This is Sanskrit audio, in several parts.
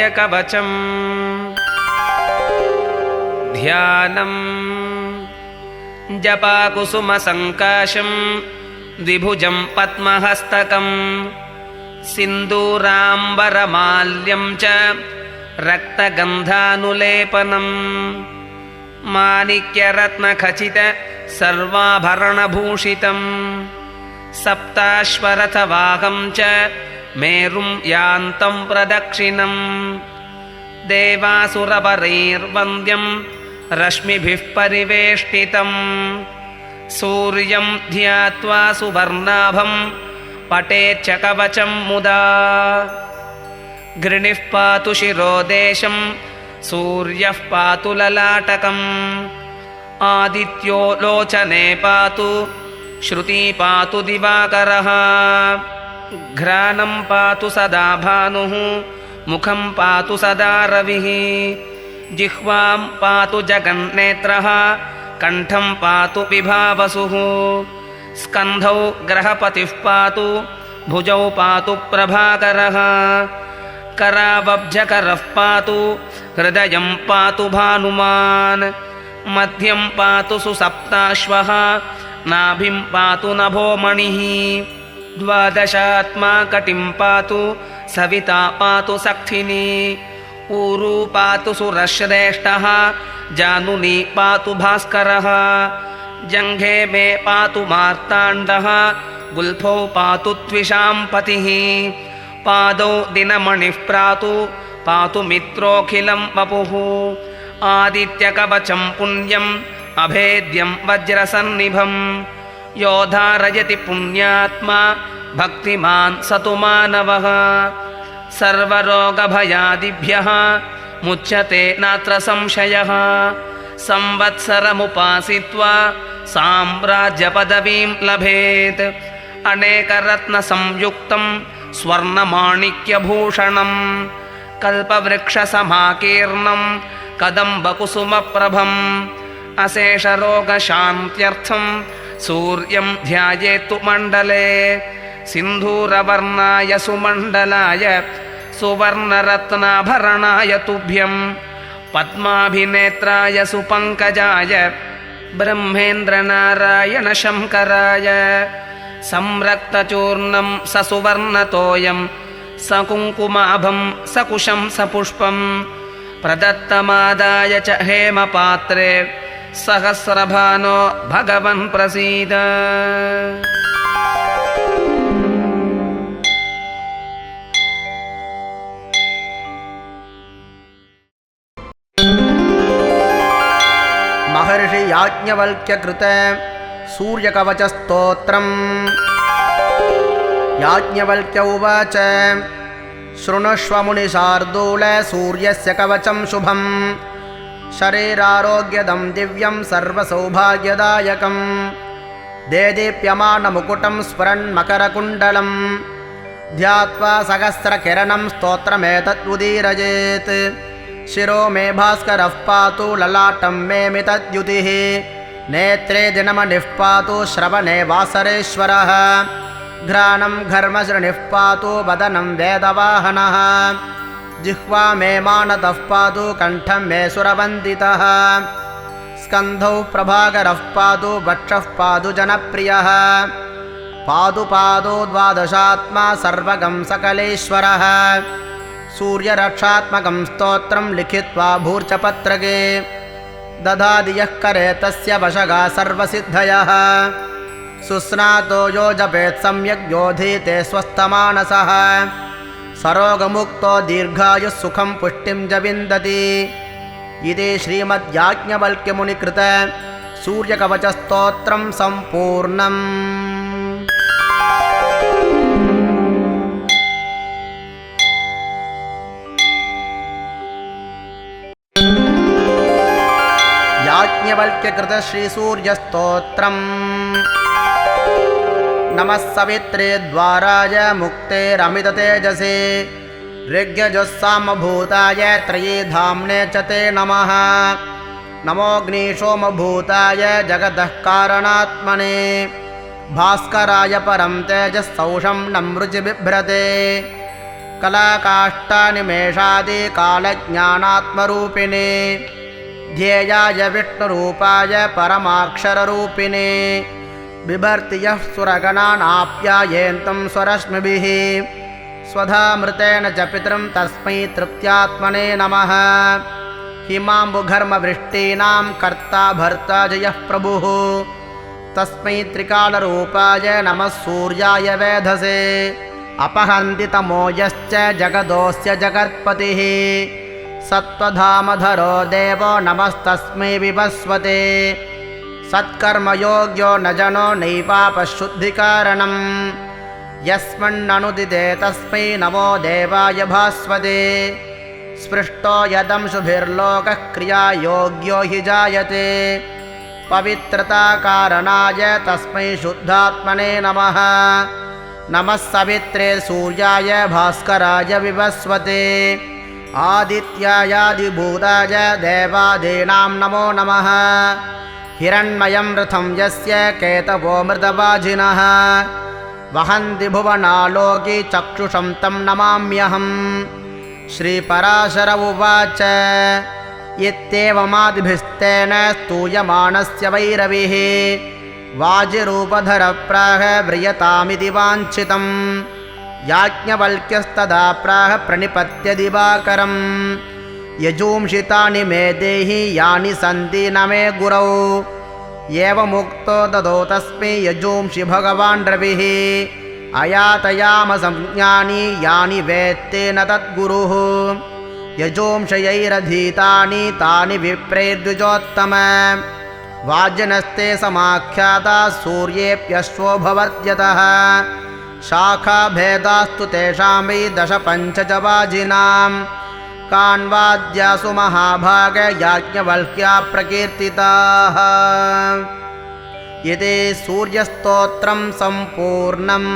सूर्यकवचम् ध्यानम् जपाकुसुमसङ्काशं द्विभुजं पद्महस्तकं सिन्दूराम्बरमाल्यं च रक्तगन्धानुलेपनं माणिक्यरत्नखचित सर्वाभरणभूषितं सप्ताश्वरथवाहं च मेरुं यान्तं प्रदक्षिणं देवासुरवरैर्वन्द्यं रश्मिभिः परिवेष्टितं सूर्यं ध्यात्वा सुवर्णाभं पठेच्च कवचं मुदा गृणिः पातु शिरोदेशं सूर्यः पातु ललाटकम् आदित्यो लोचने पातु श्रुति पातु दिवाकरः घ्राणं पातु सदा भानुः मुखं पातु सदा रविः जिह्वां पातु जगन्नेत्रः कण्ठं पातु विभावसुः स्कन्धौ ग्रहपतिः पातु भुजौ पातु प्रभाकरः करावब्जकरः पातु हृदयं पातु भानुमान् मध्यं पातु सुसप्ताश्वः नाभिं पातु नभोमणिः द्वादशात्मा कटिं पातु सविता पातु सक्थिनी ऊरू पातु सुरश्रेष्ठः जानुनी पातु भास्करः जङ्घे मे पातु मार्ताण्डः गुल्फौ पातु त्विषाम्पतिः पादौ दिनमणिः पातु मित्रोऽखिलं वपुः आदित्यकवचं पुण्यम् अभेद्यं वज्रसन्निभं यो धारयति पुण्यात्मा भक्तिमान् स तु मानवः सर्वरोगभयादिभ्यः मुच्यते नात्र संशयः संवत्सरमुपासित्वा साम्राज्यपदवीं लभेत् अनेकरत्नसंयुक्तं स्वर्णमाणिक्यभूषणं कल्पवृक्षसमाकीर्णं कदम्बकुसुमप्रभम् अशेषरोगशान्त्यर्थं सूर्यं ध्यायेत्तु मण्डले सिन्धूरवर्णाय सुमण्डलाय सुवर्णरत्नाभरणाय तुभ्यं पद्माभिनेत्राय सुपङ्कजाय ब्रह्मेन्द्रनारायण शङ्कराय संरक्तचूर्णं ससुवर्णतोयं सकुङ्कुमाभं सकुशं सपुष्पं प्रदत्तमादाय च हेमपात्रे सहस्रभानो भगवन् प्रसीद। महर्षि याज्ञवल्क्यकृत सूर्यकवचस्तोत्रम् याज्ञवल्क्य उवाच शृणुष्व मुनिशार्दूल सूर्यस्य कवचं शुभं शरीरारोग्यदं दिव्यं सर्वसौभाग्यदायकं देदीप्यमानमुकुटं स्फुरन्मकरकुण्डलं ध्यात्वा सहस्रकिरणं स्तोत्रमेतदुदीरयेत् शिरो मे भास्करः पातु ललाटं मे मितद्युतिः नेत्रे दिनमणिः पातु श्रवणे वासरेश्वरः घ्राणं घर्मश्रेणिः पातु वदनं वेदवाहनः जिह्वा मे मानतः पातु कण्ठं मे सुरवन्दितः स्कन्धौ प्रभाकरः पातु वक्षः पातु जनप्रियः पादौ द्वादशात्मा सर्वगं सकलेश्वरः सूर्यरक्षात्मकं स्तोत्रं लिखित्वा भूर्चपत्रके दधाति यः करे तस्य वशगा सर्वसिद्धयः सुस्नातो यो जपेत् सम्यग् योधीते स्वस्थमानसः सरोगमुक्तो दीर्घायुः सुखं पुष्टिं च विन्दति। इति श्रीमद्याज्ञवल्क्यमुनिकृत सूर्यकवचस्तोत्रं सम्पूर्णम्। याज्ञवल्क्यकृत श्रीसूर्यस्तोत्रम्। नमः सवित्रे द्वाराय मुक्तेरमिततेजसे ऋग्यजुस्सामभूताय त्रयीधाम्ने च ते नमः। नमोऽग्निशोमभूताय जगतः कारणात्मने भास्कराय परं तेजः सौषं नमृचि बिभ्रते कलाकाष्ठानिमेषादिकालज्ञानात्मरूपिणे ध्येयाय विष्णुरूपाय परमाक्षररूपिणे बिभर्ति यः सुरगणानाप्यायेन्तं स्वरश्मिभिः स्वधामृतेन च पितरं तस्मै तृप्त्यात्मने नमः हिमाम्बुघर्मवृष्टीनां कर्ता भर्ता च यः प्रभुः तस्मै त्रिकालरूपाय नमः सूर्याय वेधसे अपहन्ति तमो यश्च जगदोऽस्य जगत्पतिः सत्त्वधामधरो देवो नमस्तस्मै विवस्वते सत्कर्मयोग्यो न जनो नैवापशुद्धिकारणम् यस्मन्ननुदिते तस्मै नमो देवाय भास्वते स्पृष्टो यदंशुभिर्लोकः क्रियायोग्यो हि जायते पवित्रताकारणाय तस्मै शुद्धात्मने नमः नमः सवित्रे सूर्याय भास्कराय विवस्वते आदित्यायादिभूताय देवादीनां नमो नमः हिरण्मयं रथं यस्य केतवो मृतवाजिनः वहन्ति भुवनालोके चक्षुषं तं नमाम्यहम् श्रीपराशर उवाच इत्येवमादिभिस्तेन स्तूयमानस्य वैरविः वाजिरूपधरप्राह व्रियतामिति वाञ्छितम् याज्ञवल्क्यस्तदा प्राह प्रणिपत्य दिवाकरम् यजूंषितानि मे देहि यानि सन्ति न मे गुरौ एवमुक्तो ददौ तस्मै यजूंषि भगवान् रविः अयातयामसंज्ञानि यानि वेत्ते न तद्गुरुः यजूंषयैरधीतानि तानि विप्रैर्द्विजोत्तम वाजनस्ते समाख्याता सूर्येऽप्यश्वो भवत्यतः शाखाभेदास्तु तेषां वै दश पञ्च च वाजिनां कान्वाद्यासु महाभाग याज्ञवल्क्या प्रकीर्तिताः इति सूर्यस्तोत्रं सम्पूर्णम्।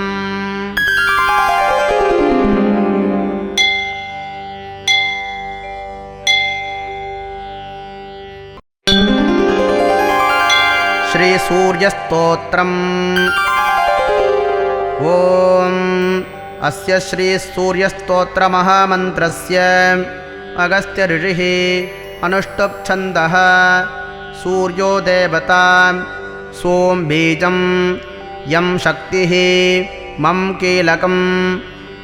श्रीसूर्यस्तोत्रम्। ॐ अस्य श्रीसूर्यस्तोत्रमहामन्त्रस्य अगस्त्य ऋषिः अनुष्टुप् छन्दः सूर्यो देवता सोम बीजं यं शक्तिः मम कीलकं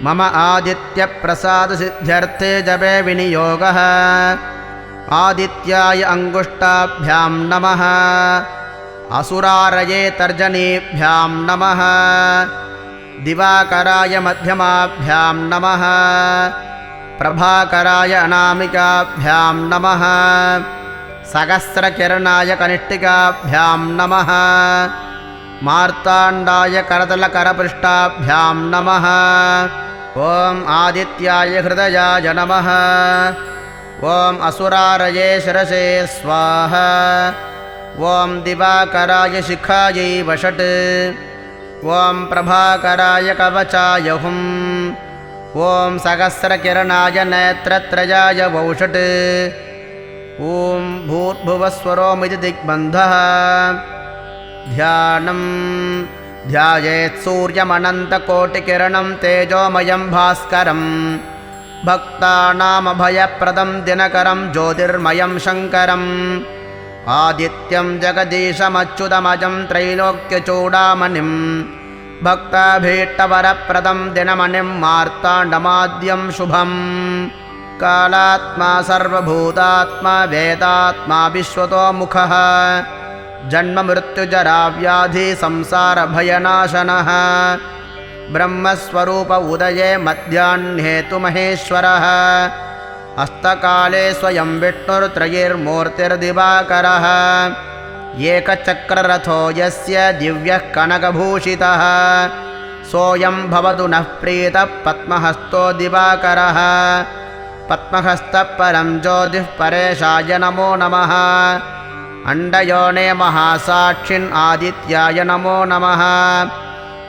मम आदित्यप्रसादसिद्ध्यर्थे जपे विनियोगः आदित्याय अङ्गुष्ठाभ्यां नमः असुरारये तर्जनीभ्यां नमः दिवाकराय मध्यमाभ्यां नमः प्रभाकराय अनामिकाभ्यां नमः सहस्रकिरणाय कनिष्ठिकाभ्यां नमः मार्ताण्डाय करतलकरपृष्ठाभ्यां नमः ॐ आदित्याय हृदयाय नमः ॐ असुरारये शिरसे स्वाहा ॐ दिवाकराय शिखायै वषट् ॐ प्रभाकराय कवचाय हुम् ॐ सहस्रकिरणाय नेत्रत्रयाय वौषट् ॐ भूर्भुवस्वरोमिति दिग्बन्धः ध्यानं ध्यायेत् सूर्यमनन्तकोटिकिरणं तेजोमयं भास्करं भक्तानामभयप्रदं दिनकरं ज्योतिर्मयं शङ्करम् आदित्यं जगदीशमच्युतमजं त्रैलोक्यचूडामणिं भक्ताभीष्टवरप्रदं दिनमणिं मार्ताण्डमाद्यं शुभम् कालात्मा सर्वभूतात्मा वेदात्मा विश्वतोमुखः जन्ममृत्युजराव्याधि संसारभयनाशनः ब्रह्मस्वरूप उदये मध्याह्ने तु महेश्वरः अस्तकाले स्वयं विष्णुर्त्रयैर्मूर्तिर्दिवाकरः एकचक्ररथो यस्य दिव्यः कनकभूषितः सोऽयं भवतु नः प्रीतः पद्महस्तो दिवाकरः पद्महस्तः परं ज्योतिः परेशाय नमो नमः अण्डयोने महासाक्षिन् आदित्याय नमो नमः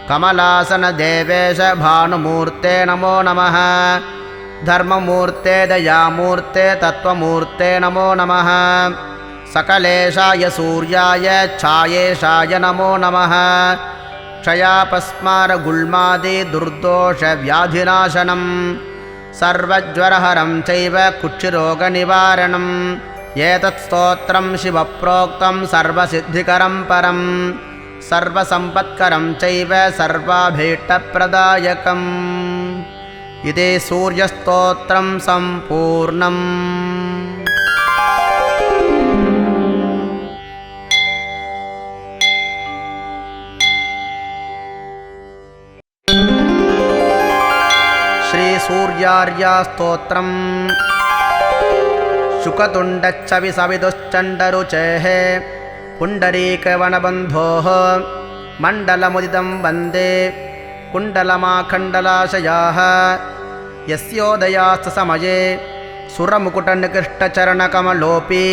कमलासनदेवेश भानुमूर्ते नमो नमः धर्ममूर्ते दयामूर्ते तत्त्वमूर्ते नमो नमः सकलेशाय सूर्याय छायेशाय नमो नमः क्षयापस्मारगुल्मादि दुर्दोषव्याधिनाशनं सर्वज्वरहरं चैव कुक्षिरोगनिवारणम् एतत् स्तोत्रं शिवप्रोक्तं सर्वसिद्धिकरं परं सर्वसम्पत्करं चैव सर्वाभीष्टप्रदायकम् इति सूर्यस्तोत्रं सम्पूर्णम्। श्रीसूर्यार्यास्तोत्रम् शुकतुण्डच्छविसविदुश्चण्डरुचेः पुण्डरीकवनबन्धोः मण्डलमुदितं वन्दे कुण्डलमाखण्डलाशयाः यस्योदयास्त समये सुरमुकुटनिकृष्टचरणकमलोऽपि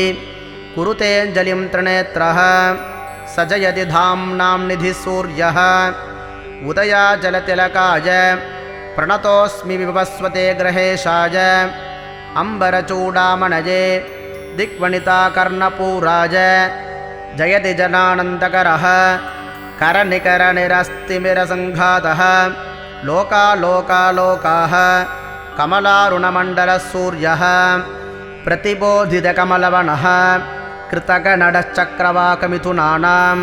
कुरुतेऽञ्जलिं त्रिनेत्रः स जयति धाम्नां निधिसूर्यः उदयाचलतिलकाय प्रणतोऽस्मि विवस्वते ग्रहेशाय अम्बरचूडामणये दिग्वणिताकर्णपूराय जयति जनानन्दकरः करनिकरनिरस्तिमिरसङ्घातः लोकालोकालोकाः कमलारुणमण्डलसूर्यः प्रतिबोधितकमलवनः कृतकनडश्चक्रवाकमिथुनानां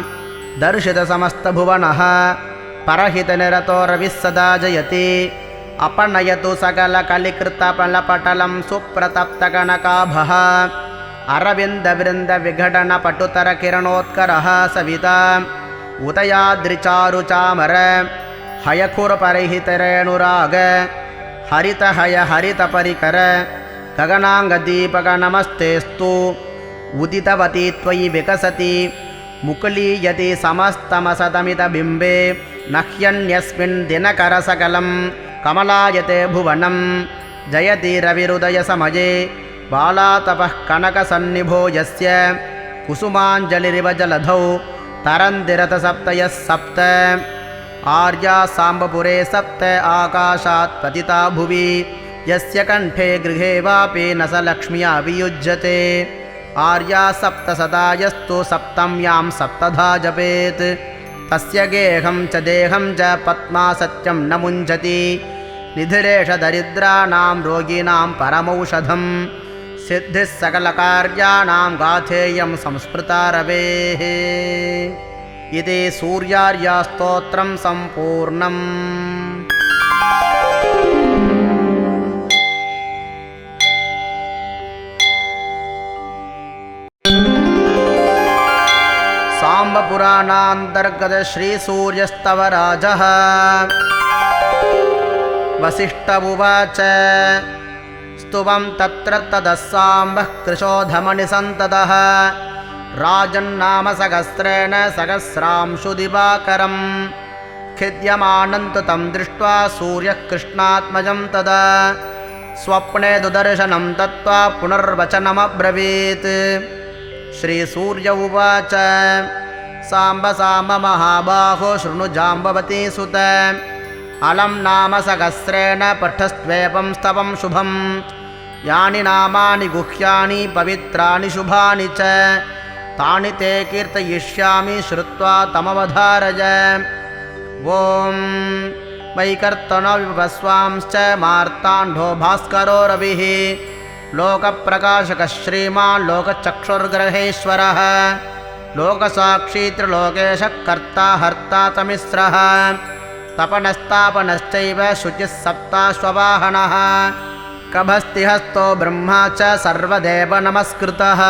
दर्शितसमस्तभुवनः परहितनिरतो रविः सदा जयति अपनयतु सकलकलिकृतपलपटलं सुप्रतप्तकनकाभः अरविन्दवृन्दविघटनपटुतरकिरणोत्करः सविता उदयाद्रिचारुचामर हयखुरपरिहितरेणुराग हरितहय हरितपरिकर गगनाङ्गदीपकनमस्तेस्तु उदितवती त्वयि विकसति मुकुलीयति समस्तमसतमितबिम्बे नह्यन्यस्मिन् दिनकरसकलं कमलायते भुवनं जयति रविरुदयसमये बालातपः कनकसन्निभो यस्य कुसुमाञ्जलिरिव जलधौ तरन्दिरतसप्तयः सप्त आर्या साम्बपुरे सप्त आकाशात् पतिता भुवि यस्य कण्ठे गृहे वापि न स लक्ष्म्या वियुज्यते आर्या सप्त सदा यस्तु सप्तम्यां सप्तधा जपेत् तस्य गेहं च देहं च पद्मा सत्यं न मुञ्जति निधिरेष दरिद्राणां रोगिणां परमौषधं सिद्धिः सकलकार्याणां गाथेयं संस्मृता रवेः इति सूर्यार्यास्तोत्रं सम्पूर्णम्। साम्बपुराणान्तर्गत श्रीसूर्यस्तवराजः वसिष्ठ उवाच स्तुवं तत्र ततः साम्बः कृशोधमणिसन्ततः राजन्नाम सहस्रेण सहस्रांशु दिवाकरं खिद्यमानन्तु तं दृष्ट्वा सूर्यः कृष्णात्मजं तदा स्वप्ने दुदर्शनं दत्त्वा पुनर्वचनमब्रवीत्। श्रीसूर्य उवाच साम्ब साम्ब महाबाहो शृणु जाम्बवती सुत अलं नाम सहस्रेण पठस्त्वेपं स्तवं शुभं यानि नामानि गुह्यानि पवित्राणि शुभानि च तानि ते कीर्तयिष्यामि श्रुत्वा तमवधारय। ॐ वैकर्तनो विपस्वांश्च मार्ताण्डो भास्करो रविः लोकप्रकाशकः श्रीमान् लोकचक्षुर्ग्रहेश्वरः लोकसाक्षी त्रिलोकेशः कर्ता हर्ता तमिस्रः तपनस्तापनश्चैव शुचिः सप्ताश्ववाहनः कभस्तिहस्तो ब्रह्मा च सर्वदेव नमस्कृतः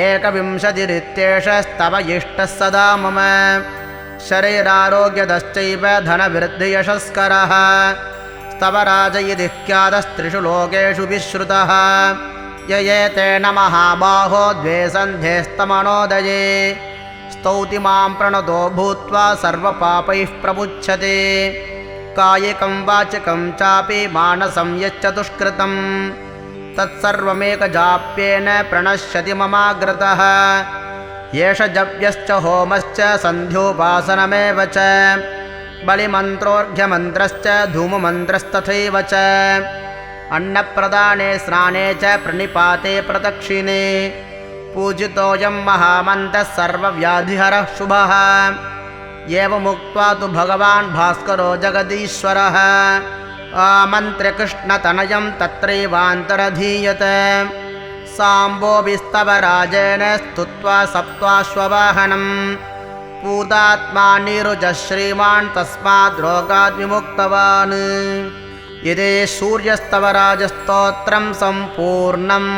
एकविंशतिरित्येषस्तव इष्टः सदा मम शरीरारोग्यदश्चैव धनवृद्धियशस्करः स्तव राज इति ख्यातस्त्रिषु लोकेषु विश्रुतः य एतेन महाबाहो द्वे सन्ध्येस्तमनोदये स्तौति मां प्रणतो भूत्वा सर्वपापैः प्रमुच्यते कायिकं वाचिकं चापि मानसं यच्चतुष्कृतं तत्सर्वमेकजाप्येन प्रणश्यति ममाग्रतः एष जप्यश्च होमश्च सन्ध्योपासनमेव च बलिमन्त्रोऽर्घ्यमन्त्रश्च धूममन्त्रस्तथैव च अन्नप्रदाने स्नाने च प्रणिपाते प्रदक्षिणे पूजितोऽयं महामन्तः सर्वव्याधिहरः शुभः एवमुक्त्वा तु भगवान् भास्करो जगदीश्वरः आमन्त्र्यकृष्णतनयं तत्रैवान्तरधीयते साम्बोभिस्तवराजेन स्तुत्वा सप्त्वाश्ववाहनं पूतात्मानिरुजः श्रीमान् तस्माद् रोगाद् विमुक्तवान्। इति सूर्यस्तवराजस्तोत्रं सम्पूर्णम्।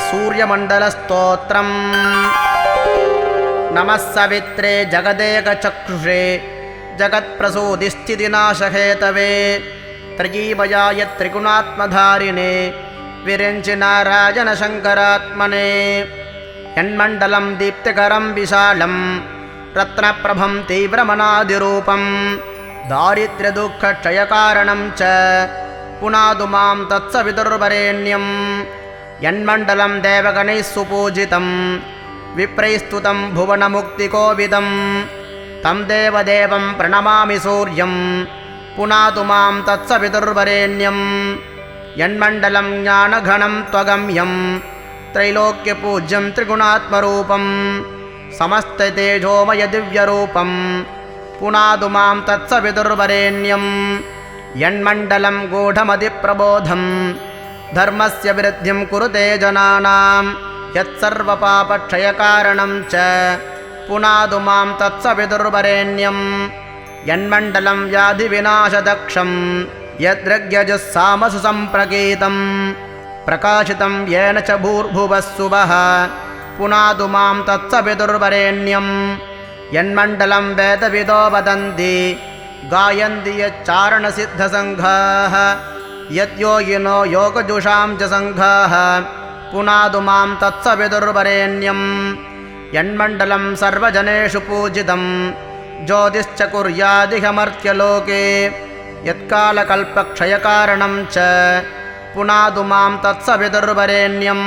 सूर्यमण्डलस्तोत्रम्। नमः सवित्रे जगदेकचक्षुषे जगत्प्रसूतिस्थितिनाशहेतवे त्रयीमयाय त्रिगुणात्मधारिणे विरिञ्चिनारायणशङ्करात्मने यन्मण्डलं दीप्तिकरं विशालं रत्नप्रभं तीव्रमनादिरूपं दारिद्र्यदुःखक्षयकारणं च पुनादु मां तत्सवितुर्वरेण्यम्। यन्मण्डलं देवगणैः सुपूजितं विप्रैस्तुतं भुवनमुक्तिकोविदं तं देवदेवं प्रणमामि सूर्यं पुनातु मां तत्सवितुर्वरेण्यं। यन्मण्डलं ज्ञानघनं त्वगम्यं त्रैलोक्यपूज्यं त्रिगुणात्मरूपं समस्ततेजोमयदिव्यरूपं पुनातु मां तत्सवितुर्वरेण्यं। यन्मण्डलं गूढमतिप्रबोधं धर्मस्य वृद्धिं कुरुते जनानां यत्सर्वपापक्षयकारणं च पुनादु मां तत्सवितुर्वरेण्यं। यन्मण्डलं व्याधिविनाशदक्षं यद्रग्यजुस्सामसु सम्प्रकीतं प्रकाशितं येन च भूर्भुवः सुवः पुनादु मां तत्सवितुर्वरेण्यं। यन्मण्डलं वेदविदो वदन्ति गायन्ति यच्चारणसिद्धसङ्घाः यद्योगिनो योगजुषां च सङ्घाः पुनादु मां तत्सवितुर्वरेण्यं। यन्मण्डलं सर्वजनेषु पूजितं ज्योतिश्च कुर्यादिहमर्त्यलोके यत्कालकल्पक्षयकारणं च पुनादु मां तत्सवितुर्वरेण्यं।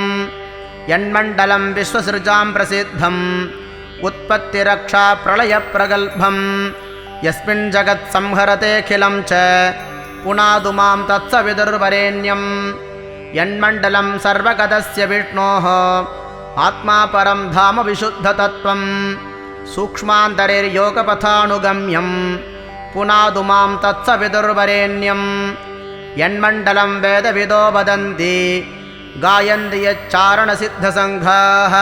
यन्मण्डलं विश्वसृजां प्रसिद्धं उत्पत्तिरक्षाप्रलयप्रगल्भं यस्मिन् जगत्संहरतेऽखिलं च पुनादु मां तत्सवितुर्वरेण्यं। यन्मण्डलं सर्वगतस्य विष्णोः आत्मा परं धाम विशुद्धतत्त्वं सूक्ष्मान्तरिर्योगपथानुगम्यं पुनादु मां तत्सवितुर्वरेण्यं। यन्मण्डलं वेदविदो वदन्ति गायन्ति यच्चारणसिद्धसङ्घाः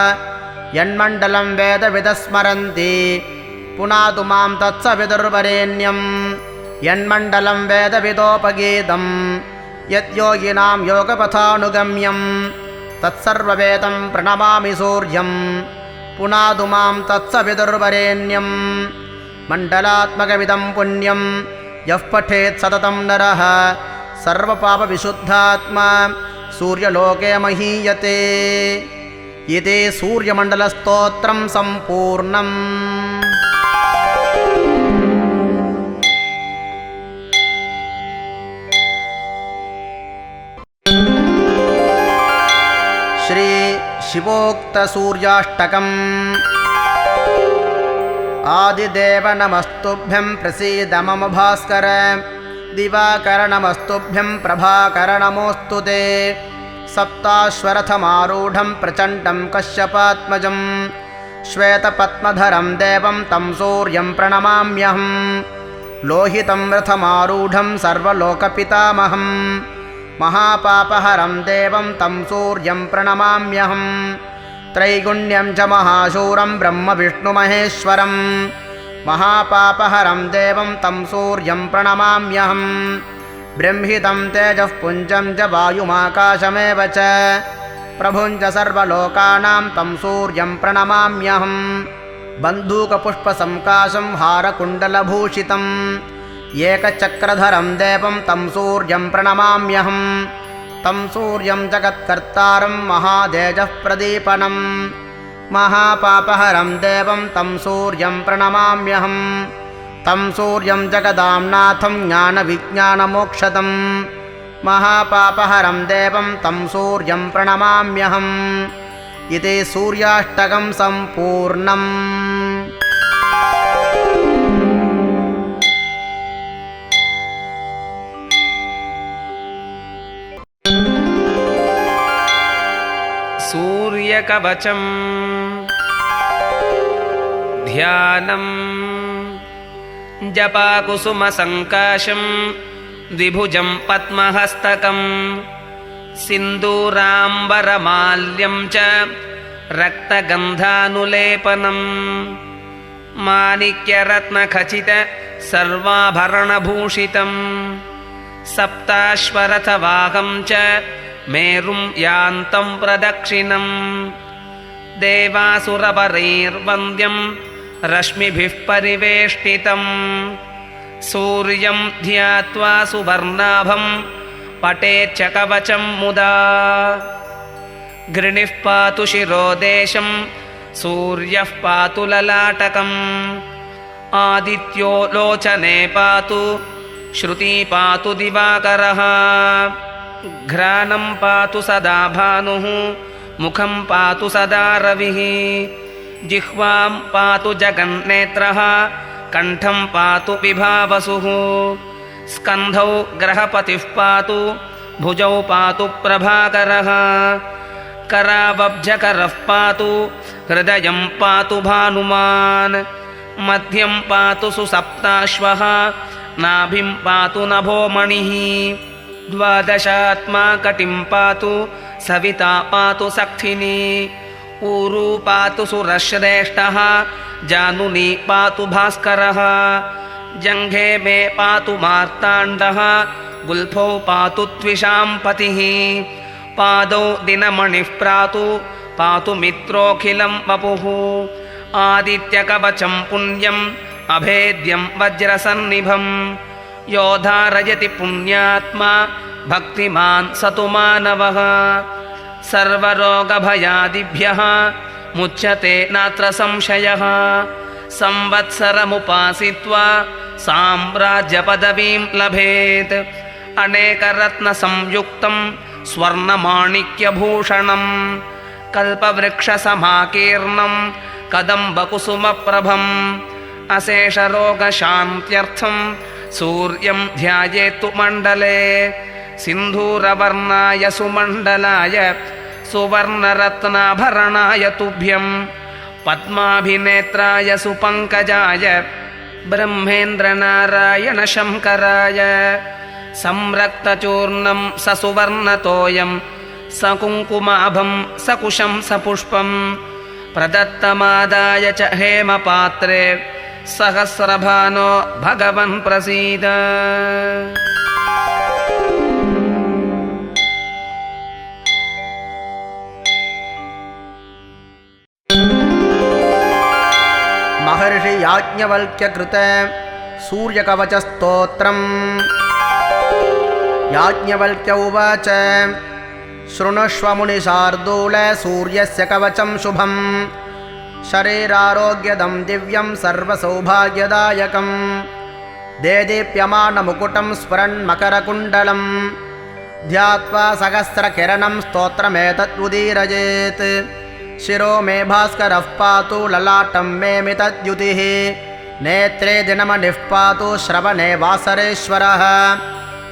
यन्मण्डलं वेदविदः स्मरन्ति पुनादु मां तत्सवितुर्वरेण्यं। यन्मण्डलं वेदविदोपगीतं यद्योगिनां योगपथानुगम्यं तत्सर्ववेदं प्रणमामि सूर्यं पुनादु मां तत्सवितुर्वरेण्यं। मण्डलात्मकमिदं पुण्यं यः पठेत् सततं नरः सर्वपापविशुद्धात्मा सूर्यलोके महीयते। इति सूर्यमण्डलस्तोत्रं सम्पूर्णम्। श्री शिवोक्तसूर्याष्टकम्। आदिदेव नमस्तुभ्यं प्रसीद मम भास्कर दिवाकर नमस्तुभ्यं प्रभाकर नमोऽस्तु ते। सप्ताश्वरथमारूढं प्रचण्डं कश्यपात्मजं श्वेतपद्मधरं देवं तं सूर्यं प्रणमाम्यहं। लोहितं रथमारूढं सर्वलोकपितामहं महापापहरं देवं तं सूर्यं प्रणमाम्यहं। त्रैगुण्यं च महाशूरं ब्रह्मविष्णुमहेश्वरं महापापहरं देवं तं सूर्यं प्रणमाम्यहं। ब्रह्मितं तेजःपुञ्जं च वायुमाकाशमेव च प्रभुं च सर्वलोकानां तं सूर्यं प्रणमाम्यहं। बन्धूकपुष्पसंकाशं हारकुण्डलभूषितम् एकचक्रधरं देवं तं सूर्यं प्रणमाम्यहं। तं सूर्यं जगत्कर्तारं महातेजःप्रदीपनं महापापहरं देवं तं सूर्यं प्रणमाम्यहं। तं सूर्यं जगदाम्नाथं ज्ञानविज्ञानमोक्षदं महापापहरं देवं तं सूर्यं प्रणमाम्यहम्। इति सूर्याष्टकं सम्पूर्णम्। सूर्यकवचम् ध्यानम् जपाकुसुमसङ्काशं द्विभुजं पद्महस्तकं सिन्दूराम्बरमाल्यं च रक्तगन्धानुलेपनम् माणिक्यरत्नखचित सर्वाभरणभूषितं सप्ताश्वरथवाहं च मेरुं यान्तं प्रदक्षिणम् देवासुरवरैर्वन्द्यं रश्मिभिः परिवेष्टितं सूर्यं ध्यात्वा सुवर्णाभं पठेच्च कवचं मुदा गृणिः पातु शिरोदेशं सूर्यः पातु ललाटकम् आदित्यो लोचने पातु श्रुति पातु दिवाकरः घ्राणं पातु सदा भानुः मुखं पातु सदा रविः जिह्वां पातु जगन्नेत्रः कण्ठं पातु विभावसुः स्कन्धौ ग्रहपतिः पातु भुजौ पातु प्रभाकरः करावब्जकरः पातु हृदयं पातु भानुमान् मध्यं पातु सुसप्ताश्वः नाभिं पातु नभोमणिः द्वादशात्मा कटिं पातु सविता पातु सक्थिनी ऊरू पातु सुरश्रेष्ठः जानुनी पातु भास्करः जङ्घे मे पातु मार्ताण्डः गुल्फौ पातु त्विषाम्पतिः पादौ दिनमणिः पातु मित्रोऽखिलं वपुः आदित्यकवचं पुण्यम् अभेद्यं वज्रसन्निभं यो धारयति पुण्यात्मा भक्तिमान् स तु मानवः सर्वरोगभयादिभ्यः मुच्यते नात्र संशयः संवत्सरमुपासित्वा साम्राज्यपदवीं लभेत् अनेकरत्नसंयुक्तं स्वर्णमाणिक्यभूषणं कल्पवृक्षसमाकीर्णं कदम्बकुसुमप्रभम् अशेषरोगशान्त्यर्थं सूर्यं ध्यायेत्तु मण्डले सिन्धूरवर्णाय सुमण्डलाय सुवर्णरत्नाभरणाय तुभ्यं पद्माभिनेत्राय सुपङ्कजाय ब्रह्मेन्द्रनारायणशङ्कराय संरक्तचूर्णं ससुवर्णतोयं सकुङ्कुमाभं सकुशं सपुष्पं प्रदत्तमादाय च हेमपात्रे सहस्रभानो भगवन् प्रसीद महर्षि याज्ञवल्क्यकृत सूर्यकवचस्तोत्रम् याज्ञवल्क्य उवाच शृणुष्व मुनिशार्दूल सूर्यस्य कवचं शुभं शरीरारोग्यदं दिव्यं सर्वसौभाग्यदायकं देदीप्यमानमुकुटं स्फुरन्मकरकुण्डलं ध्यात्वा सहस्रकिरणं स्तोत्रमेतदुदीरयेत् शिरो मे भास्करः पातु ललाटं मे मितद्युतिः नेत्रे दिनमणिः पातु श्रवणे वासरेश्वरः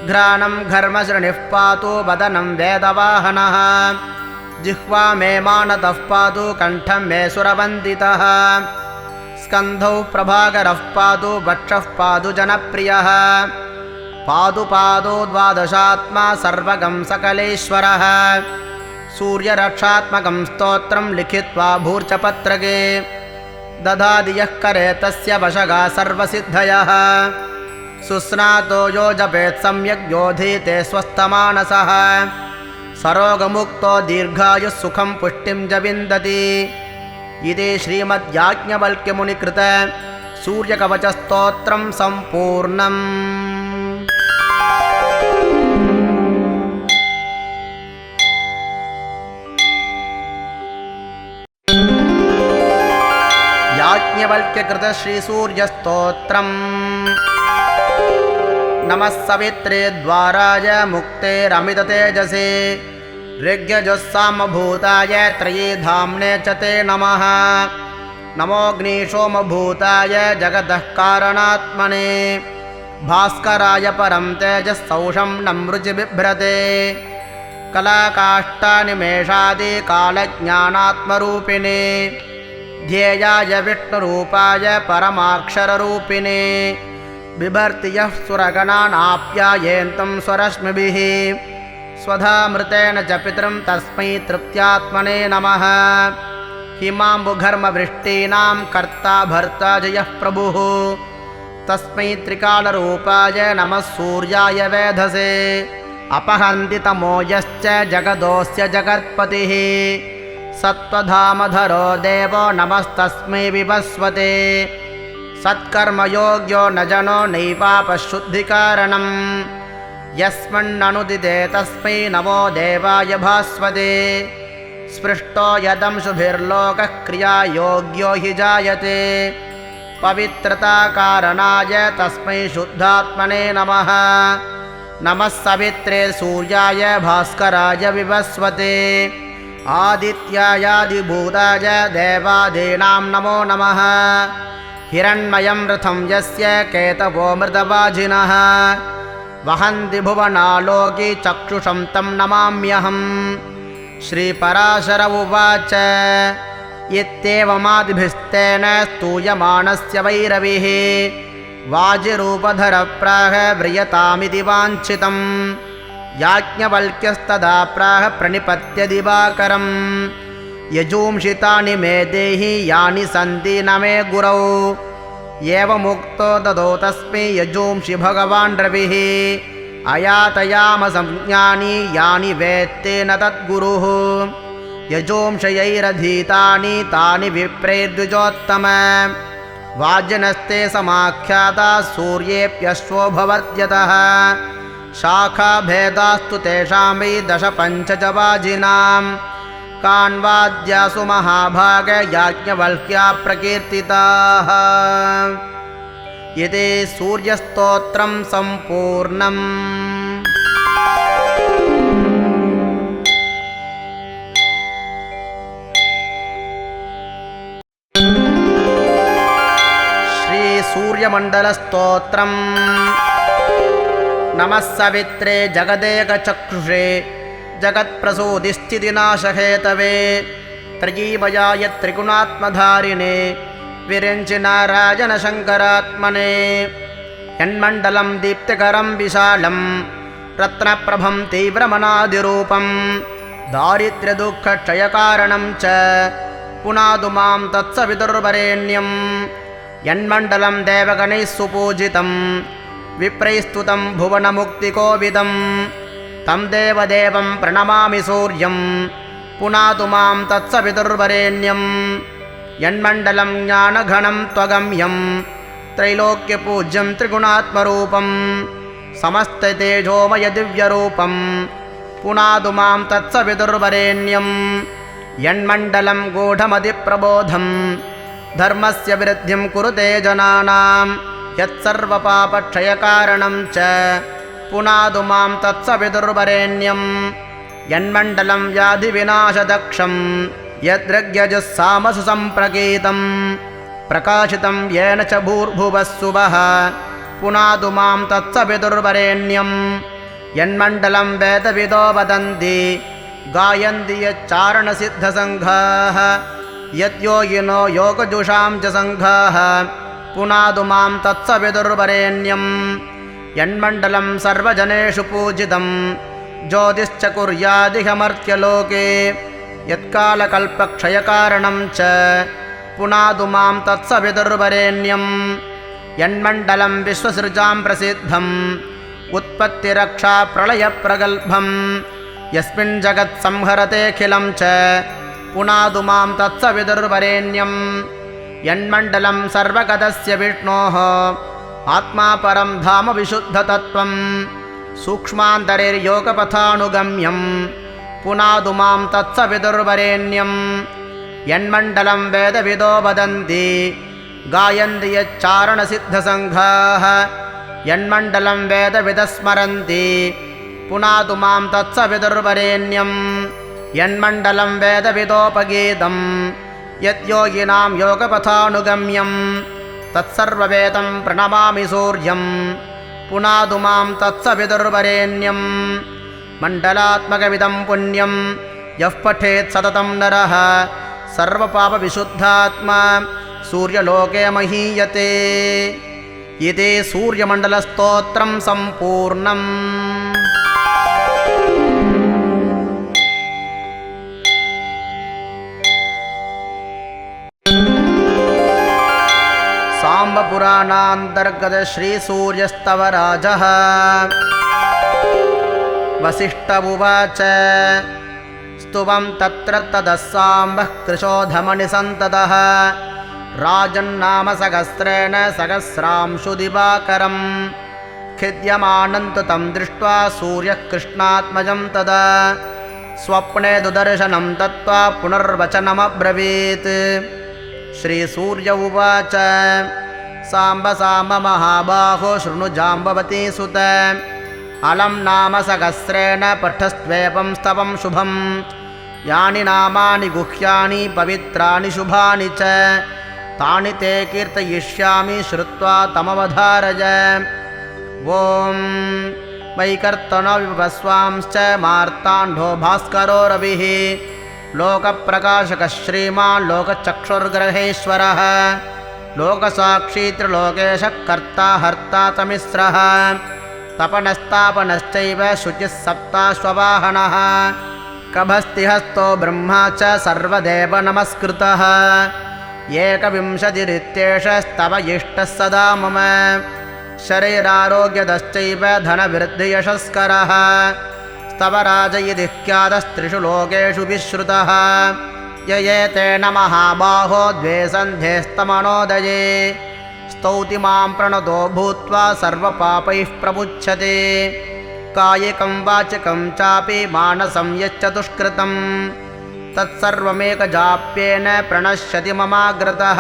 घ्राणं घर्मश्रेणिः पातु वदनं वेदवाहनः जिह्वा मे मानतः पातु कण्ठं मे सुरवन्दितः स्कन्धौ प्रभाकरः पातु वक्षः पातु जनप्रियः पादौ द्वादशात्मा सर्वगं सकलेश्वरः सूर्यरक्षात्मकं स्तोत्रं लिखित्वा भूर्चपत्रके दधाति यः करे तस्य वशगा सर्वसिद्धयः सुस्नातो यो जपेत् सम्यग् योधीते स्वस्थमानसः सरोगमुक्तो दीर्घायुः सुखं पुष्टिं च विन्दति इति श्रीमद्याज्ञवल्क्यमुनिकृत सूर्यकवचस्तोत्रं सम्पूर्णम्। याज्ञवल्क्यकृत श्रीसूर्यस्तोत्रम्। नमः सवित्रे द्वाराय मुक्तेरमिततेजसे ऋग्यजुस्सामभूताय त्रयीधाम्ने च ते नमः। नमोऽग्निशोमभूताय जगतः कारणात्मने भास्कराय परं तेजः सौषं नमृचि बिभ्रते कलाकाष्ठानिमेषादिकालज्ञानात्मरूपिणे ध्येयाय विष्णुरूपाय परमाक्षररूपिणे बिभर्ति यः सुरगणानाप्यायेन्तं स्वरश्मिभिः स्वधामृतेन च पितरं तस्मै तृप्त्यात्मने नमः हिमाम्बुघर्मवृष्टीनां कर्ता भर्ता च यः प्रभुः तस्मै त्रिकालरूपाय नमः सूर्याय वेधसे अपहन्ति तमो यश्च जगदोऽस्य जगत्पतिः सत्त्वधामधरो देवो नमस्तस्मै विवस्वते सत्कर्मयोग्यो न जनो नैवापशुद्धिकारणम् यस्मन्ननुदिते तस्मै नमो देवाय भास्वते स्पृष्टो यदंशुभिर्लोकः क्रियायोग्यो हि जायते पवित्रताकारणाय तस्मै शुद्धात्मने नमः नमः सवित्रे सूर्याय भास्कराय विवस्वते आदित्यायादिभूताय देवादीनां नमो नमः हिरण्मयं रथं यस्य केतवो मृतवाजिनः वहन्ति भुवनालोके चक्षुषं तं नमाम्यहम् श्रीपराशर उवाच इत्येवमादिभिस्तेन स्तूयमानस्य वैरविः वाजिरूपधरप्राह व्रियतामिति वाञ्छितं याज्ञवल्क्यस्तदा प्राह प्रणिपत्य दिवाकरम् यजूंषि तानि मे देहि यानि सन्ति न मे गुरौ एवमुक्तो ददौ तस्मै यजूंषि भगवान् रविः अयातयामसंज्ञानि यानि वेत्तेन तद्गुरुः यजूंषयैरधीतानि तानि विप्रैर्द्विजोत्तम वाजिनस्ते समाख्याता सूर्येऽप्यश्वो भवत्यतः शाखाभेदास्तु तेषां वै दश पञ्च च वाजिनां कान्वाद्यासु महाभाग याज्ञवल्क्या प्रकीर्तिताः इति सूर्यस्तोत्रं सम्पूर्णम्। श्रीसूर्यमण्डलस्तोत्रम्। नमः सवित्रे जगदेकचक्षुषे जगत्प्रसूदिस्थितिनाशहेतवे त्रयीमयाय त्रिगुणात्मधारिणे विरिञ्चिनारायणशङ्करात्मने यन्मण्डलं दीप्तिकरं विशालं रत्नप्रभं तीव्रमनादिरूपं दारिद्र्यदुःखक्षयकारणं च पुनादु मां तत्सवितुर्वरेण्यं यन्मण्डलं देवगणैः सुपूजितं विप्रैस्तुतं भुवनमुक्तिकोविदं तं देवदेवं प्रणमामि सूर्यं पुनातु मां तत्सवितुर्वरेण्यं यन्मण्डलं ज्ञानघनं त्वगम्यं त्रैलोक्यपूज्यं त्रिगुणात्मरूपं समस्ततेजोमय दिव्यरूपं पुनातु मां तत्सवितुर्वरेण्यं यन्मण्डलं गूढमतिप्रबोधं धर्मस्य वृद्धिं कुरुते जनानां यत्सर्वपापक्षयकारणं च पुनादु मां तत्सवितुर्वरेण्यं यन्मण्डलं व्याधिविनाशदक्षं यद्रग्यजुस्सामसु सम्प्रकीतं प्रकाशितं येन च भूर्भुवः सुवः पुनादु मां तत्सवितुर्वरेण्यं यन्मण्डलं वेदविदो वदन्ति गायन्ति यच्चारणसिद्धसङ्घाः यद्योगिनो योगजुषां च सङ्घाः पुनादु मां तत्सवितुर्वरेण्यं यन्मण्डलं सर्वजनेषु पूजितं ज्योतिश्च कुर्यादिहमर्त्यलोके यत्कालकल्पक्षयकारणं च पुनादु मां तत्सवितुर्वरेण्यं यन्मण्डलं विश्वसृजां प्रसिद्धं उत्पत्तिरक्षा प्रलयप्रगल्भं यस्मिन् जगत्संहरतेऽखिलं च पुनादु मां तत्सवितुर्वरेण्यं यन्मण्डलं सर्वगतस्य विष्णोः आत्मा परं धाम विशुद्धतत्त्वं सूक्ष्मान्तरिर्योगपथानुगम्यं पुनादु मां तत्सवितुर्वरेण्यं यन्मण्डलं वेदविदो वदन्ति गायन्ति यच्चारणसिद्धसङ्घाः यन्मण्डलं वेदविदस्मरन्ति पुनादु मां तत्सवितुर्वरेण्यं यन्मण्डलं वेदविदोपगीतं यद्योगिनां योगपथानुगम्यं तत्सर्ववेदं प्रणमामि सूर्यं पुनादु मां तत्सवितुर्वरेण्यं मण्डलात्मकमिदं पुण्यं यः पठेत् सततं नरः सर्वपापविशुद्धात्मा सूर्यलोके महीयते। इति सूर्यमण्डलस्तोत्रं सम्पूर्णम्। साम्बपुराणान्तर्गत श्रीसूर्यस्तवराजः। वसिष्ठ उवाच स्तुवं तत्र ततः साम्बः कृशोधमनिसन्ततः राजन्नाम सहस्रेण सहस्रांशु दिवाकरं खिद्यमानं तु तं दृष्ट्वा सूर्यः कृष्णात्मजं तदा स्वप्ने दुदर्शनं दत्त्वा पुनर्वचनमब्रवीत्। श्रीसूर्य उवाच साम्ब साम्ब महाबाहो शृणु जाम्बवती सुत अलं नाम सहस्रेण पठस्त्वेपं स्तवं शुभं यानि नामानि गुह्यानि पवित्राणि शुभानि च तानि ते कीर्तयिष्यामि श्रुत्वा तमवधारय। ॐ वैकर्तनो विभस्वांश्च मार्ताण्डो भास्करो रविः लोकप्रकाशकः श्रीमान् लोकचक्षुर्ग्रहेश्वरः लोकसाक्षी त्रिलोकेशः कर्ता हर्ता तमिस्रः तपनस्तापनश्चैव शुचिः सप्ताश्ववाहनः कभस्तिहस्तो ब्रह्मा च सर्वदेव नमस्कृतः एकविंशतिरित्येषस्तव इष्टः सदा मम शरीरारोग्यदश्चैव धनवृद्धियशस्करः स्तवराज इति ख्यातस्त्रिषु लोकेषु विश्रुतः य एतेन महाबाहो द्वे सन्ध्येस्तमनोदये स्तौति मां प्रणतो भूत्वा सर्वपापैः प्रमुच्यते कायिकं वाचिकं चापि मानसं यच्च दुष्कृतं तत्सर्वमेकजाप्येन प्रणश्यति ममाग्रतः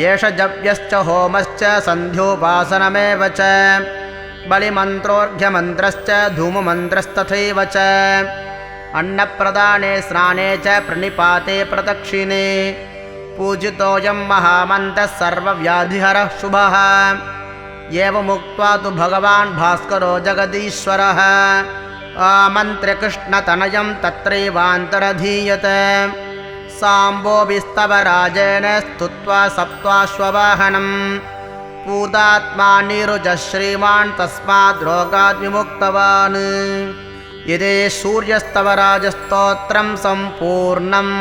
एष जप्यश्च होमश्च सन्ध्योपासनमेव च बलिमन्त्रोऽर्घ्यमन्त्रश्च धूममन्त्रस्तथैव च अन्नप्रदाने स्नाने च प्रणिपाते प्रदक्षिणे पूजितोऽयं महामन्तः सर्वव्याधिहरः शुभः एवमुक्त्वा तु भगवान् भास्करो जगदीश्वरः आमन्त्र्य कृष्णतनयं तत्रैवान्तरधीयत साम्बोभिस्तवराजेन स्तुत्वा सप्त्वाश्ववाहनं पूतात्मा नीरुजः श्रीमान् तस्माद् रोगाद् विमुक्तवान्। इति सूर्यस्तवराजस्तोत्रं सम्पूर्णम्।